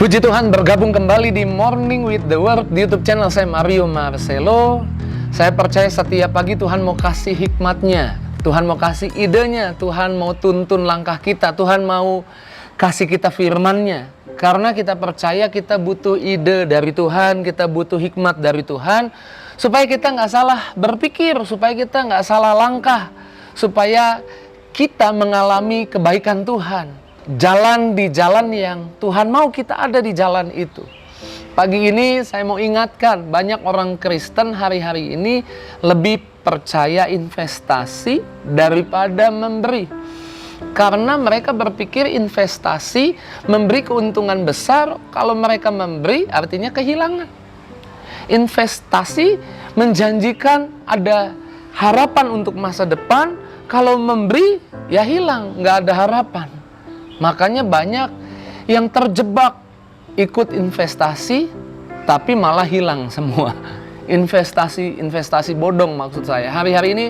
Puji Tuhan, bergabung kembali di Morning with the Word di YouTube channel saya, Mario Marcelo. Saya percaya setiap pagi Tuhan mau kasih hikmatnya, Tuhan mau kasih idenya, Tuhan mau tuntun langkah kita, Tuhan mau kasih kita firman-Nya. Karena kita percaya kita butuh ide dari Tuhan, kita butuh hikmat dari Tuhan, supaya kita nggak salah berpikir, supaya kita nggak salah langkah, supaya kita mengalami kebaikan Tuhan. Jalan di jalan yang Tuhan mau kita ada di jalan itu. Pagi ini saya mau ingatkan, banyak orang Kristen hari-hari ini lebih percaya investasi daripada memberi. Karena mereka berpikir investasi memberi keuntungan besar, kalau mereka memberi artinya kehilangan. Investasi menjanjikan ada harapan untuk masa depan, kalau memberi ya hilang, nggak ada harapan. Makanya banyak yang terjebak ikut investasi tapi malah hilang semua. Investasi bodong maksud saya. Hari-hari ini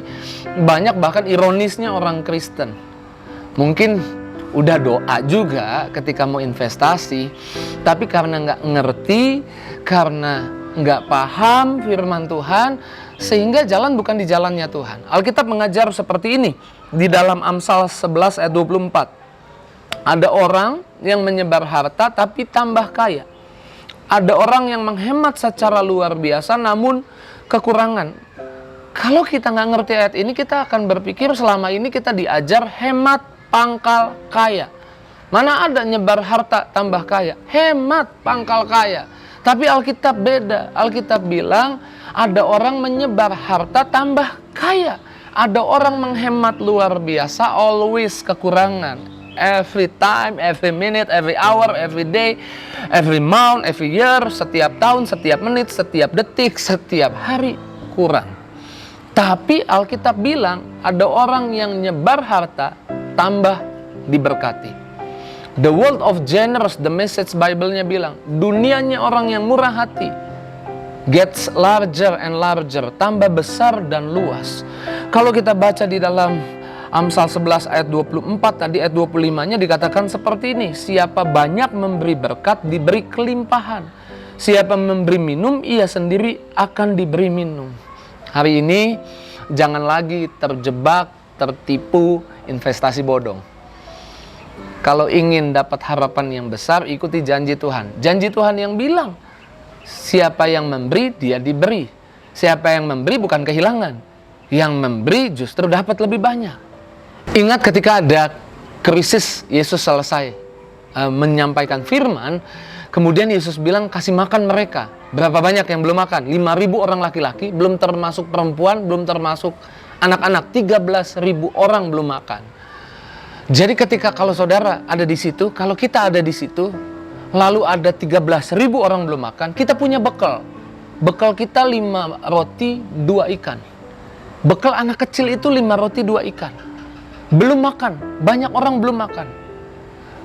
banyak, bahkan ironisnya orang Kristen. Mungkin udah doa juga ketika mau investasi, tapi karena nggak ngerti, karena nggak paham firman Tuhan, sehingga jalan bukan di jalannya Tuhan. Alkitab mengajar seperti ini di dalam Amsal 11 ayat 24. Ada orang yang menyebar harta tapi tambah kaya. Ada orang yang menghemat secara luar biasa namun kekurangan. Kalau kita nggak ngerti ayat ini, kita akan berpikir selama ini kita diajar hemat pangkal kaya. Mana ada nyebar harta tambah kaya? Hemat pangkal kaya. Tapi Alkitab beda. Alkitab bilang ada orang menyebar harta tambah kaya. Ada orang menghemat luar biasa, always kekurangan. Every time, every minute, every hour, every day, every month, every year, setiap tahun, setiap menit, setiap detik, setiap hari kurang. Tapi Alkitab bilang ada orang yang nyebar harta tambah diberkati. The world of generous, the message Bible-nya bilang, dunianya orang yang murah hati gets larger and larger, tambah besar dan luas. Kalau kita baca di dalam Amsal 11 ayat 24, tadi ayat 25-nya dikatakan seperti ini. Siapa banyak memberi berkat, diberi kelimpahan. Siapa memberi minum, ia sendiri akan diberi minum. Hari ini, jangan lagi terjebak, tertipu, investasi bodong. Kalau ingin dapat harapan yang besar, ikuti janji Tuhan. Janji Tuhan yang bilang, siapa yang memberi, dia diberi. Siapa yang memberi bukan kehilangan. Yang memberi justru dapat lebih banyak. Ingat ketika ada krisis, Yesus selesai menyampaikan firman, kemudian Yesus bilang kasih makan mereka. Berapa banyak yang belum makan? 5.000 orang laki-laki, belum termasuk perempuan, belum termasuk anak-anak. 13.000 orang belum makan. Jadi ketika kalau saudara ada di situ, kalau kita ada di situ, lalu ada 13.000 orang belum makan, kita punya bekal. Bekal kita 5 roti 2 ikan. Bekal anak kecil itu 5 roti 2 ikan. Belum makan, banyak orang belum makan.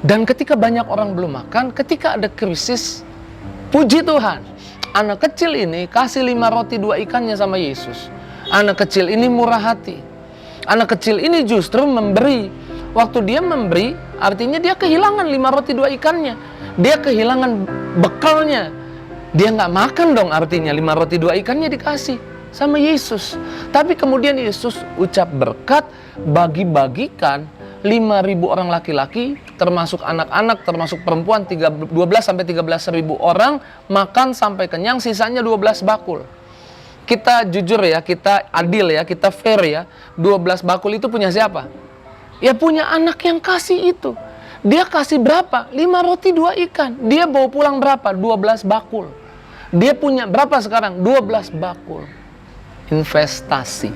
Dan ketika banyak orang belum makan, ketika ada krisis, puji Tuhan, anak kecil ini kasih 5 roti 2 ikannya sama Yesus. Anak kecil ini murah hati. Anak kecil ini justru memberi. Waktu dia memberi, artinya dia kehilangan 5 roti 2 ikannya. Dia kehilangan bekalnya. Dia nggak makan dong, artinya 5 roti 2 ikannya dikasih sama Yesus. Tapi kemudian Yesus ucap berkat, bagi-bagikan 5.000 orang laki-laki, termasuk anak-anak, termasuk perempuan, 12-13.000 orang makan sampai kenyang, sisanya 12 bakul. Kita jujur ya, kita adil ya, kita fair ya. 12 bakul itu punya siapa? Ya punya anak yang kasih itu. Dia kasih berapa? 5 roti 2 ikan. Dia bawa pulang berapa? 12 bakul. Dia punya berapa sekarang? 12 bakul. Investasi.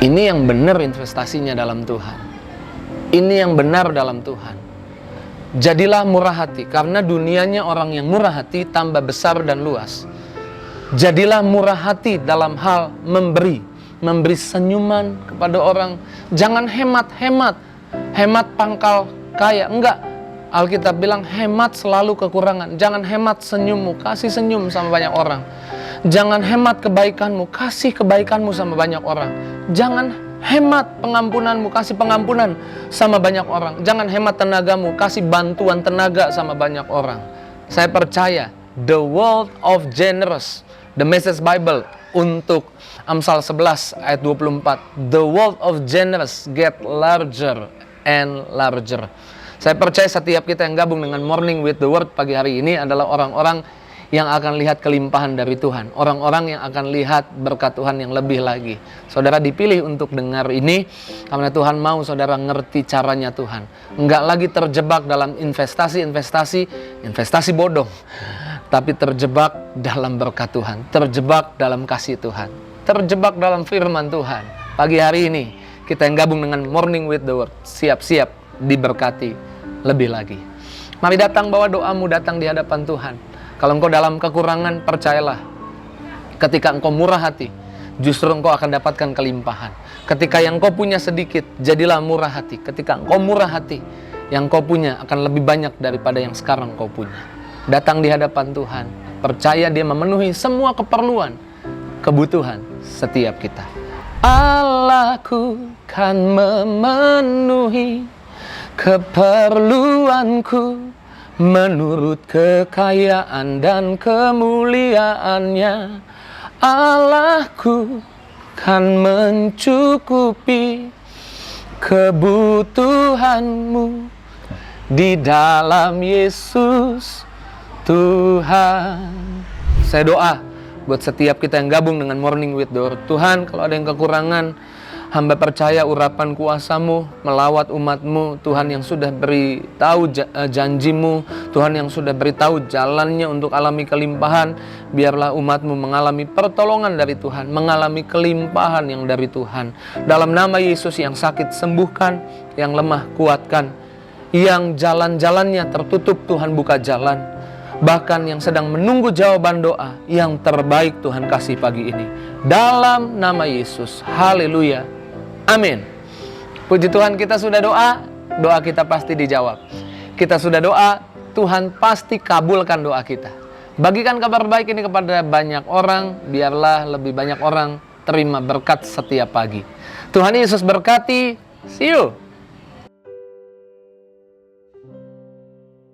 Ini yang benar investasinya dalam Tuhan. Ini yang benar dalam Tuhan. Jadilah murah hati, karena dunianya orang yang murah hati tambah besar dan luas. Jadilah murah hati dalam hal memberi senyuman kepada orang. Jangan hemat pangkal kaya, enggak. Alkitab bilang hemat selalu kekurangan. Jangan hemat senyummu, kasih senyum sama banyak orang. Jangan hemat kebaikanmu, kasih kebaikanmu sama banyak orang. Jangan Hemat pengampunanmu, kasih pengampunan sama banyak orang. Jangan hemat tenagamu, kasih bantuan tenaga sama banyak orang. Saya percaya the world of generous, the Message Bible untuk Amsal 11 ayat 24. The world of generous get larger and larger. Saya percaya setiap kita yang gabung dengan Morning with the Word pagi hari ini adalah orang-orang yang akan lihat kelimpahan dari Tuhan. Orang-orang yang akan lihat berkat Tuhan yang lebih lagi. Saudara dipilih untuk dengar ini karena Tuhan mau saudara ngerti caranya Tuhan. Enggak lagi terjebak dalam investasi bodong. Tapi terjebak dalam berkat Tuhan. Terjebak dalam kasih Tuhan. Terjebak dalam firman Tuhan. Pagi hari ini kita yang gabung dengan Morning with the Word. Siap-siap diberkati lebih lagi. Mari datang, bawa doamu datang di hadapan Tuhan. Kalau engkau dalam kekurangan, percayalah, ketika engkau murah hati, justru engkau akan dapatkan kelimpahan. Ketika yang engkau punya sedikit, jadilah murah hati. Ketika engkau murah hati, yang engkau punya akan lebih banyak daripada yang sekarang engkau punya. Datang di hadapan Tuhan, percaya Dia memenuhi semua keperluan, kebutuhan setiap kita. Allahku kan memenuhi keperluanku menurut kekayaan dan kemuliaannya. Allahku kan mencukupi kebutuhanmu di dalam Yesus Tuhan. Saya doa buat setiap kita yang gabung dengan Morning with the Word. Tuhan, kalau ada yang kekurangan, hamba percaya urapan kuasa-Mu melawat umat-Mu. Tuhan yang sudah beritahu janji-Mu, Tuhan yang sudah beritahu jalannya untuk alami kelimpahan. Biarlah umat-Mu mengalami pertolongan dari Tuhan, mengalami kelimpahan yang dari Tuhan. Dalam nama Yesus, yang sakit sembuhkan, yang lemah kuatkan, yang jalan-jalannya tertutup Tuhan buka jalan. Bahkan yang sedang menunggu jawaban doa, yang terbaik Tuhan kasih pagi ini. Dalam nama Yesus, haleluya. Amin. Puji Tuhan, kita sudah doa, doa kita pasti dijawab. Kita sudah doa, Tuhan pasti kabulkan doa kita. Bagikan kabar baik ini kepada banyak orang, biarlah lebih banyak orang terima berkat setiap pagi. Tuhan Yesus berkati, see you.